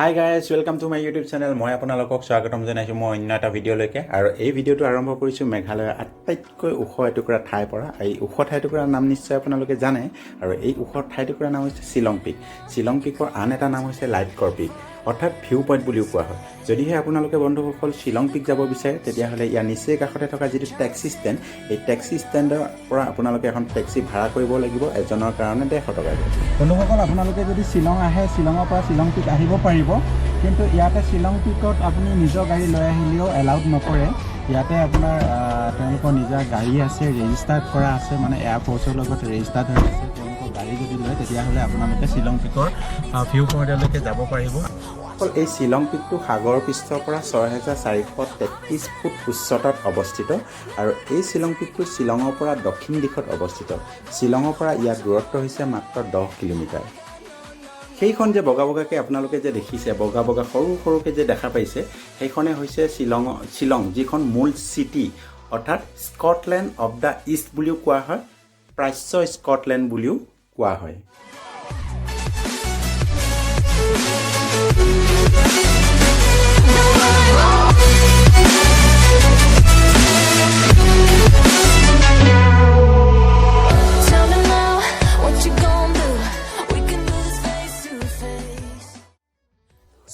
Hi guys, welcome to my YouTube channel. মই আপোনালোকক স্বাগতম জনাইছো মই অন্য এটা ভিডিও লৈকে আৰু এই ভিডিওটো আৰম্ভ কৰিছো মেঘালয়ৰ আটাইতকৈ ওখ এটুকুৰা ঠাইৰ পৰা। এই ওখ ঠাইটুকুৰাৰ নাম নিশ্চয় আপোনালোকে জানে আৰু এই ওখ ঠাইটুকুৰাৰ নাম হৈছে শিলং পিক। শিলং পিকৰ আন এটা নাম হৈছে লাইটকৰ পিক, অৰ্থাৎ ভিউ পইণ্ট বুলিও কোৱা হয়। যদিহে আপোনালোকে বন্ধুসকল শিলং পিক যাব বিচাৰে তেতিয়াহ'লে ইয়াৰ নিচেই কাষতে থকা যিটো টেক্সি ষ্টেণ্ড, এই টেক্সি ষ্টেণ্ডৰ পৰা আপোনালোকে এখন টেক্সি ভাড়া কৰিব লাগিব এজনৰ কাৰণে 150 টকা। বন্ধুসকল আপোনালোকে যদি শিলং আহে শিলঙৰ পৰা শিলং পিক আহিব পাৰিব, কিন্তু ইয়াতে শিলং পিকত আপুনি নিজৰ গাড়ী লৈ আহিলেও এলাউড নকৰে। ইয়াতে আপোনাৰ তেওঁলোকৰ নিজৰ গাড়ী আছে, ৰেজিষ্টাৰ্ড কৰা আছে, মানে এয়াৰফ'ৰ্চৰ লগত ৰেজিষ্টাৰ্ড হৈ আছে। তেওঁলোকৰ গাড়ী যদি লয় তেতিয়াহ'লে আপোনালোকে শিলং পিকৰ ভিউ পইণ্টলৈকে যাব পাৰিব। অকল এই শিলং পিকটো সাগৰ পৃষ্ঠৰ পৰা 6433 ফুট উচ্চতাত অৱস্থিত আৰু এই শিলং পিকটো শ্বিলঙৰ পৰা দক্ষিণ দিশত অৱস্থিত। শ্বিলঙৰ পৰা ইয়াৰ দূৰত্ব হৈছে মাত্ৰ 10 কিলোমিটাৰ। সেইখন যে বগা বগাকৈ আপোনালোকে যে দেখিছে, বগা বগা সৰু সৰুকৈ যে দেখা পাইছে, সেইখনে হৈছে শ্বিলং, যিখন মূল চিটি, অৰ্থাৎ স্কটলেণ্ড অৱ দ্য ইষ্ট বুলিও কোৱা হয়, প্ৰাচ্য স্কটলেণ্ড বুলিও কোৱা হয়।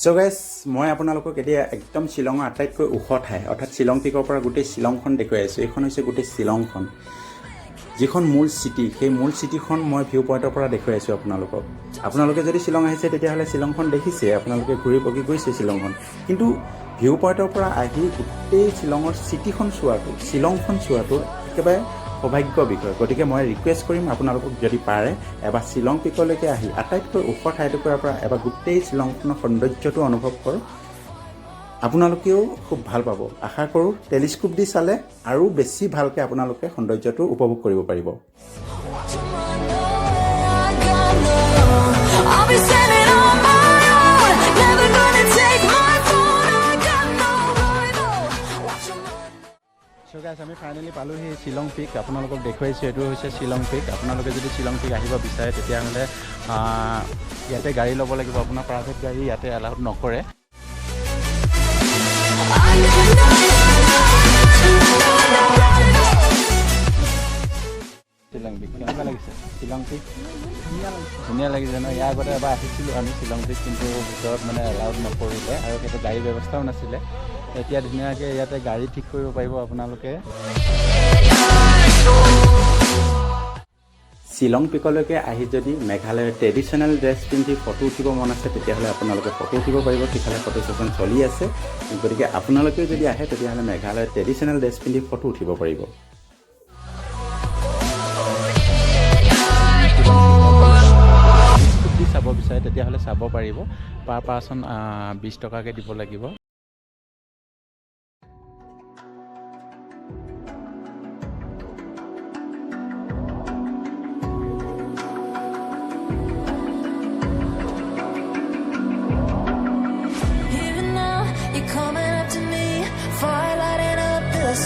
So guys, মই আপোনালোকক এতিয়া একদম শ্বিলঙৰ আটাইতকৈ ওখ ঠাই অৰ্থাৎ শ্বিলং পিকৰ পৰা গোটেই শ্বিলংখন দেখুৱাই আছোঁ। এইখন হৈছে গোটেই শ্বিলংখন, যিখন মূল চিটি, সেই মূল চিটিখন মই ভিউ পইণ্টৰ পৰা দেখুৱাই আছোঁ আপোনালোকক। আপোনালোকে যদি শ্বিলং আহিছে তেতিয়াহ'লে শ্বিলংখন দেখিছে, আপোনালোকে ঘূৰি পকি গৈছে শ্বিলংখন, কিন্তু ভিউ পইণ্টৰ পৰা আহি গোটেই শ্বিলঙৰ চিটিখন চোৱাটো, শ্বিলংখন চোৱাটো একেবাৰে সৌভাগ্য বিষয়। গতিকে মই ৰিকুৱেষ্ট কৰিম আপোনালোকক যদি পাৰে এবাৰ শ্বিলং পিকলৈকে আহি আটাইতকৈ ওখ ঠাইটুকুৰাৰ পৰা এবাৰ গোটেই শ্বিলংখনৰ সৌন্দৰ্যটো অনুভৱ কৰক। আপোনালোকেও খুব ভাল পাব। আশা কৰোঁ টেলিস্কোপ দি চালে আৰু বেছি ভালকৈ আপোনালোকে সৌন্দৰ্যটো উপভোগ কৰিব পাৰিব। So guys, আমি ফাইনেলি পালোহি শিলং পিক। আপোনালোকক দেখুৱাইছোঁ এইটো হৈছে শিলং পিক। আপোনালোকে যদি শিলং পিক আহিব বিচাৰে তেতিয়াহ'লে ইয়াতে গাড়ী ল'ব লাগিব। আপোনাৰ প্ৰাইভেট গাড়ী ইয়াতে এলাউড নকৰে। শিলং পিক কেনেকুৱা লাগিছে? শিলং পিক ধুনীয়া লাগিছে ন? ইয়াৰ আগতে এবাৰ আহিছিলোঁ আমি শিলং পিক, কিন্তু ভিতৰত মানে এলাউড নকৰিলে আৰু সেইটো গাড়ী ব্যৱস্থাও নাছিলে। এতিয়া ধুনীয়াকৈ ইয়াতে গাড়ী ঠিক কৰিব পাৰিব আপোনালোকে। শিলং পিকলৈকে আহি যদি মেঘালয়ৰ ট্ৰেডিশ্যনেল ড্ৰেছ পিন্ধি ফটো উঠিব মন আছে তেতিয়াহ'লে আপোনালোকে ফটো উঠিব পাৰিব। সিফালে ফটো ছেশ্যন চলি আছে, গতিকে আপোনালোকেও যদি আহে তেতিয়াহ'লে মেঘালয়ৰ ট্ৰেডিশ্যনেল ড্ৰেছ পিন্ধি ফটো উঠিব পাৰিব। যদি চাব বিচাৰে তেতিয়াহ'লে চাব পাৰিব। পাৰ পাৰ্চন 20 টকাকৈ দিব লাগিব।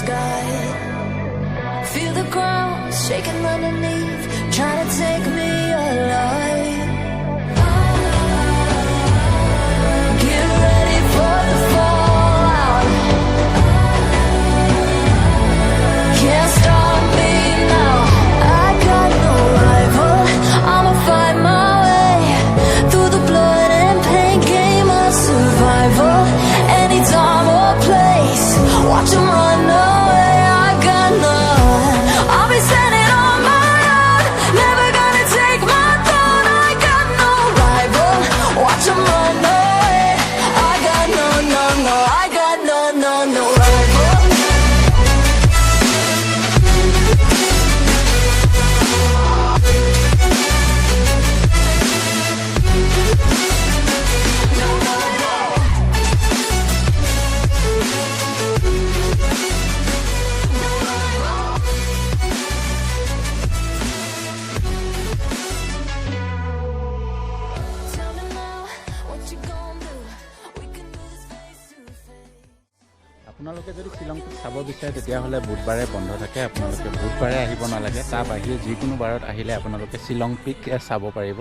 Sky, feel the ground shaking underneath, trying to take me alive. Get ready for the fallout. Can't stop me now. I got no rival. I'ma fight my way through the blood and pain, game of survival. Any time or place, watch 'em run. আপোনালোকে যদি শিলং পিক চাব বিচাৰে তেতিয়াহ'লে বুধবাৰে বন্ধ থাকে। আপোনালোকে বুধবাৰে আহিব নালাগে, তাৰ বাহিৰে যিকোনো বাৰত আহিলে আপোনালোকে শিলং পিক চাব পাৰিব।